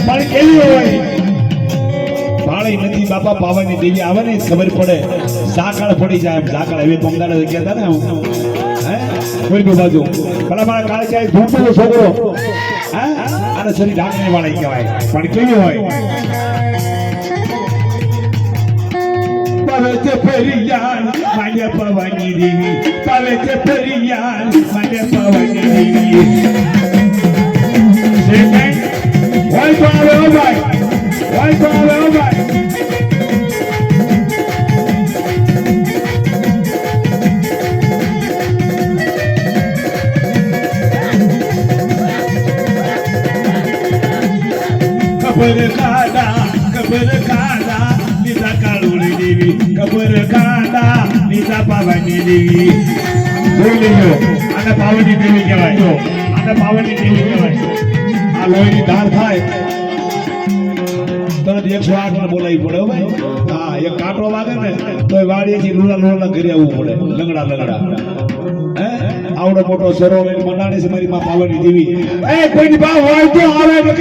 પણ કેવી હોય ભાળી નથી બાપા પાવાની દેવી આવે ને ખબર પડે ઝાકળ પડી જાય ઝાકળ હવે બંગાળે ગયા હતા ને હે કોઈ બાજુ ભલા મારા કાળે ચાય ધૂંટો છોકરો હે આને શરીર ઢાંકણી વાળી કહેવાય પણ કેવી હોય પાવે છે ફેરિયાન માગે પાવાની દેવી પાવે છે ફેરિયાન માગે પાવાની દેવી હોય તો આવે ઓ ભાઈ હોય તો આવે ઓ ભાઈ ખબર કાઢા નીતા કાળુડી દેવી ખબર કાઢા નીતા પાવાની દેવી જોઈ લેજો આને પાવાની દેવી કહેવાય આને પાવાની દેવી કહેવાય આ લોહીની ધાર થાય તરત 108 ને બોલાવી પડે ભાઈ હા એક કાંટો વાગે ને તો વાડીએથી લોલા ઘરે આવવું પડે લંગડા હે આવડો મોટો સરો લઈને મંડાણી છે મારી માં પાવાની દેવી એ કોઈની બા હોય તો આવે